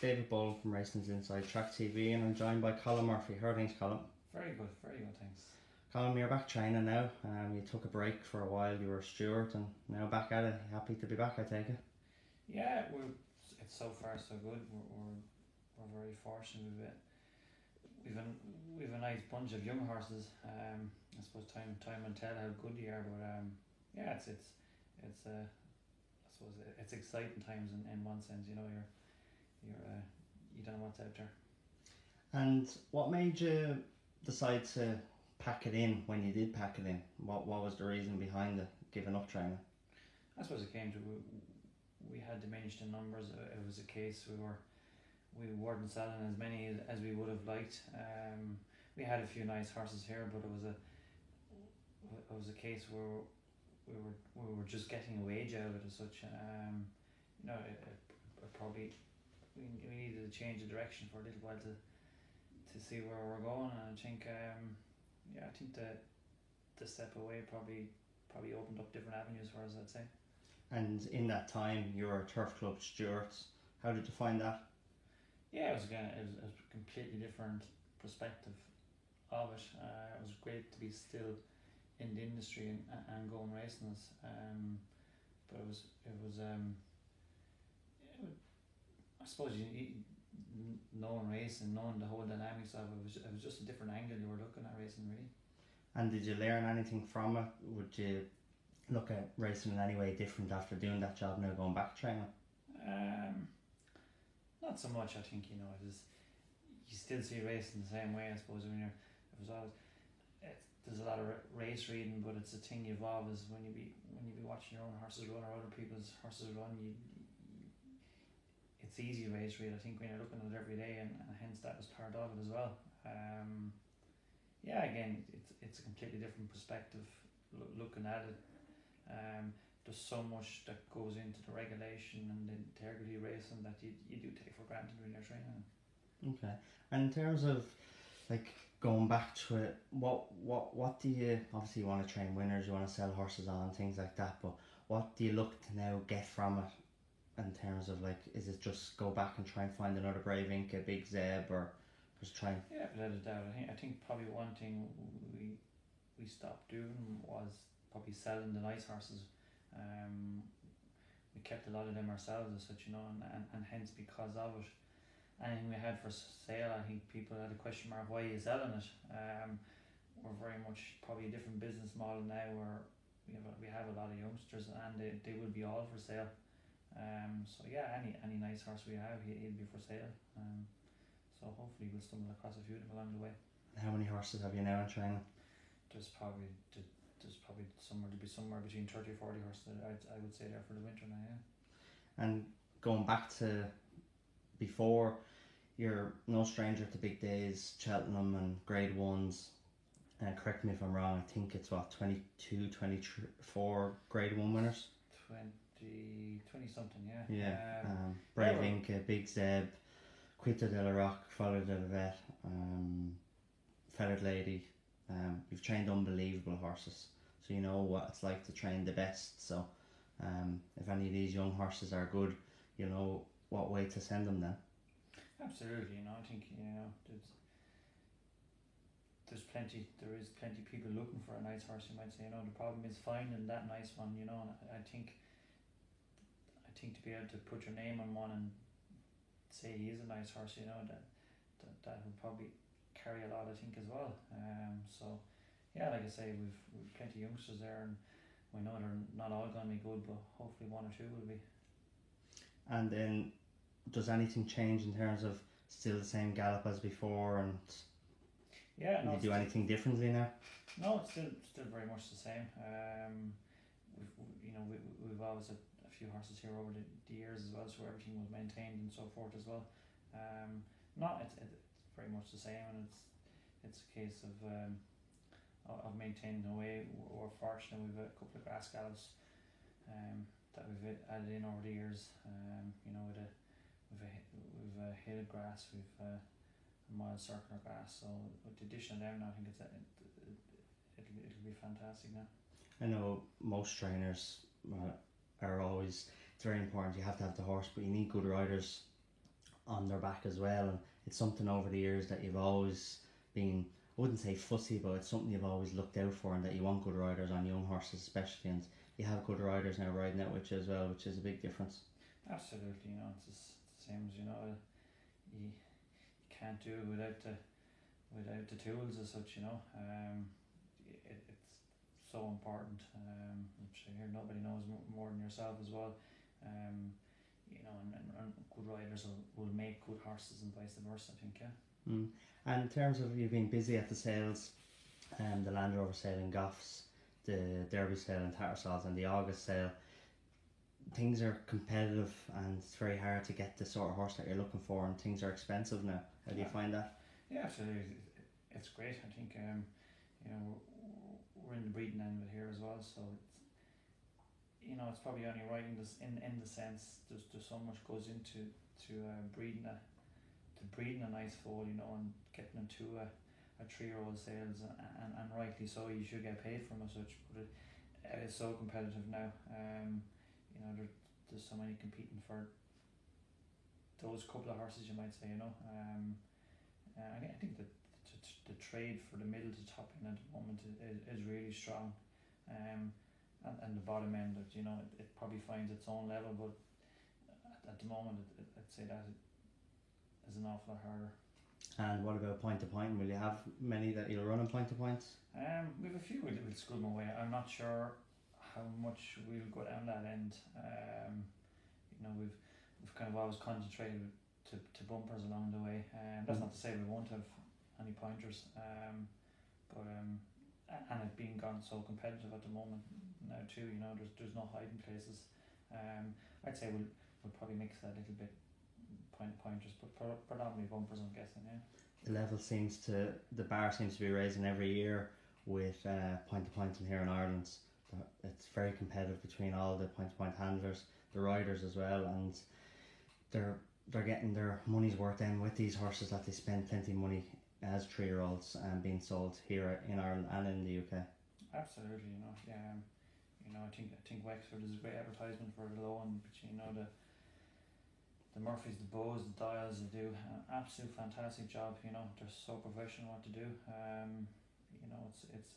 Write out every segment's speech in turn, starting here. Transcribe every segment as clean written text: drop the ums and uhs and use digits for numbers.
David Boland from Racing's Inside Track TV, and I'm joined by Colin Murphy. How are things, Colin? Very good, thanks. Colin, you're back training now. You took a break for a while, you were a steward, and now back at it. Happy to be back, I take it? Yeah, it's so far so good. We're very fortunate. We've a nice bunch of young horses. I suppose time will tell how good they are, but yeah, it's I suppose it's exciting times in one sense. You know, you don't know what's out there. And what made you decide to pack it in when you did pack it in? What was the reason behind it, giving up training? I suppose it came to we had diminished in numbers. It was a case we weren't selling as many as we would have liked. We had a few nice horses here, but it was a case where we were just getting a wage out of it as such. You know, it probably we needed to change the direction for a little while to see where we're going, and I think I think the step away probably opened up different avenues for us, I'd say. And in that time, you were a turf club steward. How did you find that? Yeah, it was a completely different perspective of it. It was great to be still in the industry and going racing this. But it was I suppose knowing racing, knowing the whole dynamics of it was just a different angle you were looking at racing, really. And did you learn anything from it? Would you look at racing in any way different after doing that job now, going back training? Not so much. I think you still see racing the same way. I suppose there's a lot of race reading, but it's a thing you evolve as when you be watching your own horses run or other people's horses run. It's easy race read, I think, when you're looking at it every day, and hence that was part of it as well. Again, it's a completely different perspective looking at it. There's so much that goes into the regulation and the integrity racing that you do take for granted when you're training. Okay. And in terms of like going back to it, what do you, obviously you want to train winners, you want to sell horses on, things like that, but what do you look to now get from it in terms of, like, is it just go back and try and find another Brave Inca, Big Zeb, or just try and... Yeah, without a doubt. I think probably one thing we stopped doing was probably selling the nice horses. We kept a lot of them ourselves as such, you know, and hence because of it, anything we had for sale, I think people had a question mark, why are you selling it? We're very much probably a different business model now where we have a lot of youngsters and they will be all for sale. So yeah, any nice horse we have, he'll be for sale. So hopefully we'll stumble across a few of them along the way. How many horses have you now in training? There's probably somewhere between 30 or 40 horses I would say there for the winter now, yeah. And going back to before, you're no stranger to big days, Cheltenham and Grade 1s. Correct me if I'm wrong, I think it's 22, 24 Grade 1 winners? 20 something, yeah. Yeah, Brave Inca, Big Zeb, Quito de la Rock, Follow de la Vet, Feathered Lady. You've trained unbelievable horses, so you know what it's like to train the best. So if any of these young horses are good, you know what way to send them then. Absolutely, I think there is plenty of people looking for a nice horse, you might say. The problem is finding that nice one, and I think to be able to put your name on one and say he is a nice horse, that would probably carry a lot, I think, as well. So yeah, like I say, we've plenty of youngsters there, and we know they're not all going to be good, but hopefully one or two will be. And then does anything change in terms of still the same gallop as before, and do you do anything differently now? No, it's still very much the same. We've always had a few horses here over the years as well, so everything was maintained and so forth as well. It's very much the same, and it's a case of maintaining the way. We're fortunate we've a couple of grass gallops that we've added in over the years. We've a hill grass, we've a mild circular grass. So with the addition of them, I think it'll be fantastic now. I know most trainers are always, it's very important, you have to have the horse, but you need good riders on on their back as well, and it's something over the years that you've always been, I wouldn't say fussy, but it's something you've always looked out for, and that you want good riders on young horses especially, and you have good riders now riding out with you as well, which is a big difference. Absolutely, it's the same as you can't do it without the tools as such. It's so important. I'm sure nobody knows more than yourself as well. And good riders will make good horses and vice versa, I think, yeah. And in terms of you being busy at the sales, the Land Rover sale in Goffs, the Derby sale in Tattersalls, and the August sale, things are competitive and it's very hard to get the sort of horse that you're looking for, and things are expensive now. How do you find that? Yeah, absolutely. It's great. I think we're in the breeding end of it here as well, so it's probably only right in the sense there's so much goes into breeding a nice foal, and getting into a 3-year-old sales, and rightly so. You should get paid from as such, but it is so competitive now. There's so many competing for those couple of horses, you might say. I think that the trade for the middle to top end at the moment is really strong, and the bottom end, it probably finds its own level, but at the moment I'd say that is an awful lot harder. And what about point to point? Will you have many that you'll run on point to points? We have a few we'll screw them away. I'm not sure how much we'll go down that end. We've kind of always concentrated to bumpers along the way. That's not to say we won't have any pointers, but and it being gone so competitive at the moment now too. There's no hiding places. I'd say we'll probably mix that a little bit, pointers, but predominantly bumpers, I'm guessing. Yeah. The bar seems to be raising every year with point to points in here in Ireland. It's very competitive between all the point to point handlers, the riders as well, and they're getting their money's worth then with these horses that they spend plenty of money as 3-year-olds and being sold here in Ireland and in the UK. Absolutely, I think Wexford is a great advertisement for the low end, but the Murphys, the Bows, the Dials, they do an absolute fantastic job. They're so professional what to do. It's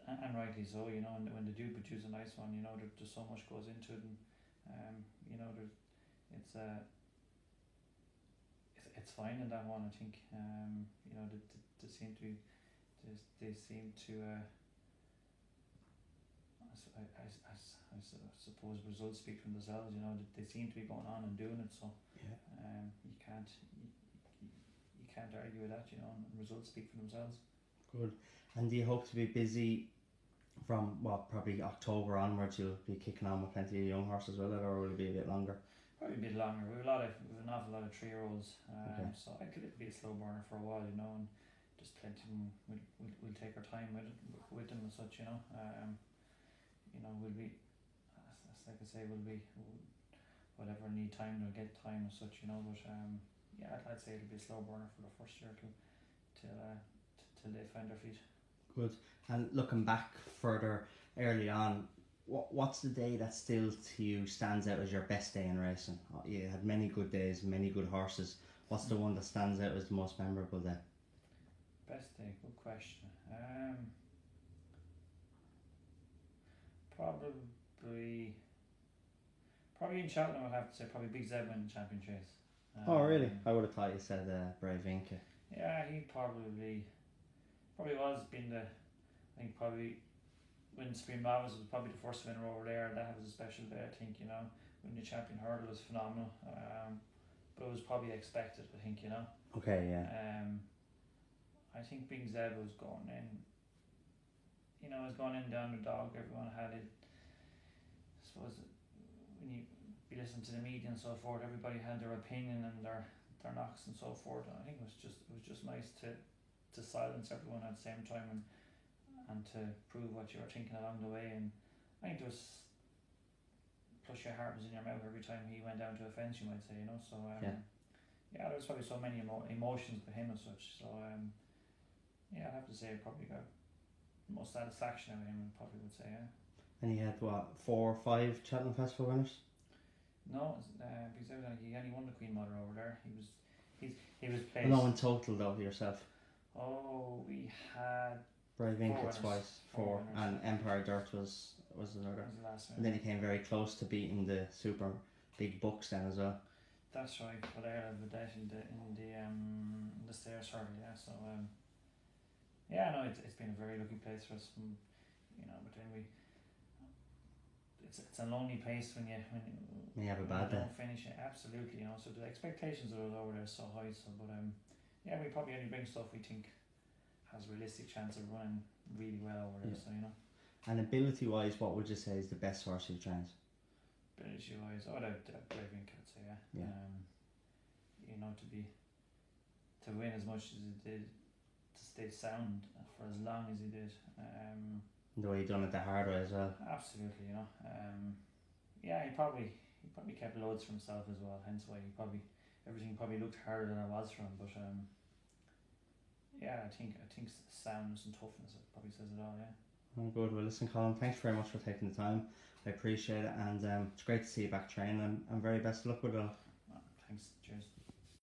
and rightly so. And when they do produce a nice one, there's so much goes into it, and it's fine in that one. I think they seem to I suppose results speak for themselves. They seem to be going on and doing it. So you can't argue with that. And results speak for themselves. Good. And do you hope to be busy from probably October onwards? You'll be kicking on with plenty of young horses, will it, or will it be a bit longer? Probably a bit longer. We have an awful lot of 3-year-olds, so I could be a slow burner for a while, and just plenty of them. We'll take our time with them and such, we'll be, like I say, we'll be whatever need time, they'll get time and such, but I'd say it'll be a slow burner for the first year till they find their feet. Good. And looking back further early on, what's the day that still to you stands out as your best day in racing? You had many good days, many good horses. What's the one that stands out as the most memorable day? Best day, good question. Probably in Cheltenham, I'd have to say probably Big Zeb winning the champion chase. Oh really? I would have thought you said Brave Inca. Yeah, he probably was being I think probably when Supreme Novice was probably the first winner over there. That was a special day, I think. Winning the champion hurdle was phenomenal. But it was probably expected, I think. Okay, yeah. I think Big Zeb was going in. Was going in the underdog. Everyone had it. I suppose when you listen to the media and so forth, everybody had their opinion and their knocks and so forth. And I think it was just nice to silence everyone at the same time and to prove what you were thinking along the way. And I think there was, plus your heart was in your mouth every time he went down to a fence, you might say. So there was probably so many emotions with him and such. So I'd have to say I probably got the most satisfaction out of him, I probably would say. And he had 4 or 5 Cheltenham Festival winners? No, because he only won the Queen Mother over there. He was placed. No, in total though, yourself. Oh, we had Brave Four Inca winners. twice, Four four, winners. and Empire Dirt was another. that was the last And one. then he came very close to beating the super big bucks then as well. That's right. But I had a vedette in the stair circle. Yeah. So yeah, no, it's been a very lucky place for us. You know, but then it's a lonely place when you have a when bad you day. don't finish it. Absolutely, you know. So the expectations of us over there are so high. So, but yeah, we probably only bring stuff we think has a realistic chance of running really well over there. Yeah. So you know, And ability wise, what would you say is the best horse you've trained? British wise, the Brave Inca, I'd say, yeah. Yeah. You know, to win as much as he did, to stay sound for as long as he did. The way he done it the hard way as well. Absolutely, you know. Yeah, he probably kept loads for himself as well. Hence why everything probably looked harder than it was for him. But yeah, I think soundness and toughness probably says it all. Yeah. Oh, good. Well, listen, Colin, thanks very much for taking the time. I appreciate it, and it's great to see you back training. And very best of luck with it all. Thanks. Cheers.